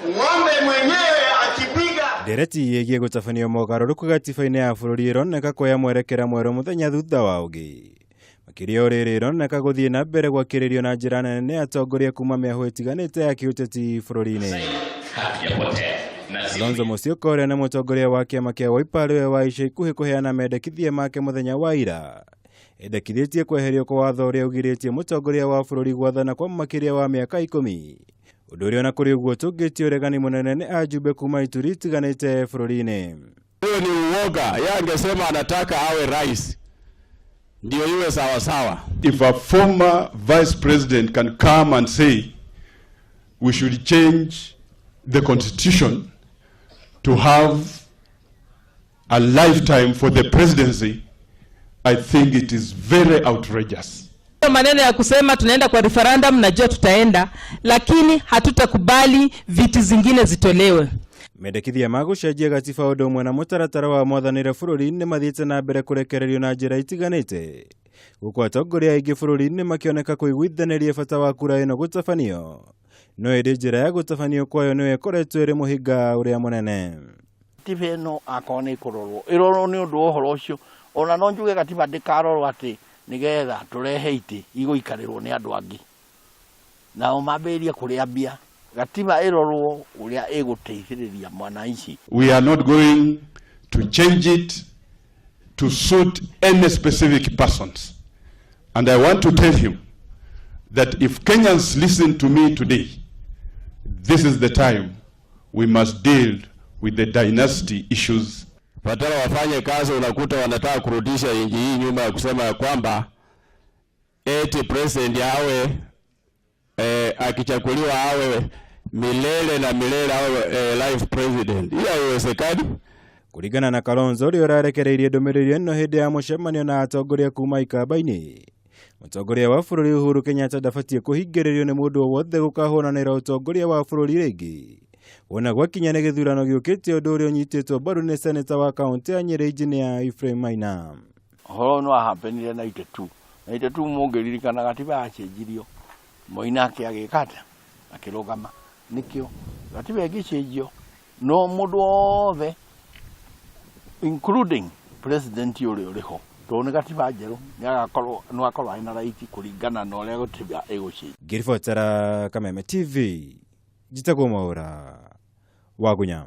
ng'ombe mwenyewe akipiga. Ndereti yegie gutafanio mogaruruku gatiba-ini ya bururi ironeka kuya mwerekera mweru muthenya thutha wa ugi. Makiria riri ironeka guthie na mbere gwakiririo na njira nene atongoria kuma miahu itiganite ya kiuteti bururi-ini. Kalonzo Musyoka uria na mutongoria wa kiama kia Wiper wa ica ikuhi kuheana mendekithia make muthenya wa ira. Endekithĩtie kweherio kwa watho uria ugiritie mutongoria wa bururi gwathana kwa makiria wa miaka 10. Undu uria na kuri uguo tungitio regani munene ni ajumbe kuma ituri itiganite bururi-ini. Huyo ni uoga, yeye angesema anataka awe rais ndio iwe sawa sawa. If a former vice president can come and say we should change the constitution to have a lifetime for the presidency, I think it is very outrageous. Maneno ya kusema tunaenda kwa referendum, najua tutaenda, lakini hatutakubali viti zingine zitolewe. Mendekithia magucenjia gatiba undu umwe na mutaratara wa mwathanire bururi-ini mathiite na mbere kurekererio na njira itiganite. Guku atongoria aingi bururi-ini makioneka kuiguithaniria bata wa kura ino gutabanio. No indi njira ya gutabanio kwayo niwe ikoretwo iri muhinga uria munene. Gatiba ino akona ikurorwo irorwo ni undu uhoro ucio, ona no njuge gatiba ndikarorwo ati nigetha turehe iti iguikarirwo ni andu angi nao mambirie kuria mbia. Gatiba irorwo uria iguteithiriria mwananchi. We are not going to change it to suit any specific persons. And I want to tell him that if Kenyans listen to me today, this is the time we must deal with the dynasty issues. Watara wafanye kazi, unakuta wanataka kurudisha nchi hii nyuma ya kusema ya kwamba eti president awe akichaguliwa awe milele na milele awe life president. Hiyo haiwezekani. Kuringana na Kalonzo uria urarekereirie ndumiriri ino hindi ya mucemanio na atongoria kuma ikamba-ini, mutongoria wa bururi Uhuru Kenyatta ndabatie kuhingiririo ni mundu wothe gukahũranĩra utongoria wa bururi ringi. Wona gwakinya ni githurano giukite undu uria unyititwo mbaru ni senator wa kaunti ya Nyeri Eng Ephraim Maina. Horo no hapenire 92 mungiririkana gatiba yacenjirio, Maina akiagikata akirugama nikio gatiba igicenjio, no mundu wothe including president uria uriho tone gatiba njeru ni agakorwo no akorwo ina right kuringana na uria gatiba igucenjio. Ngiribotera Kameme TV, njitagwo Mwaura wa Gunya.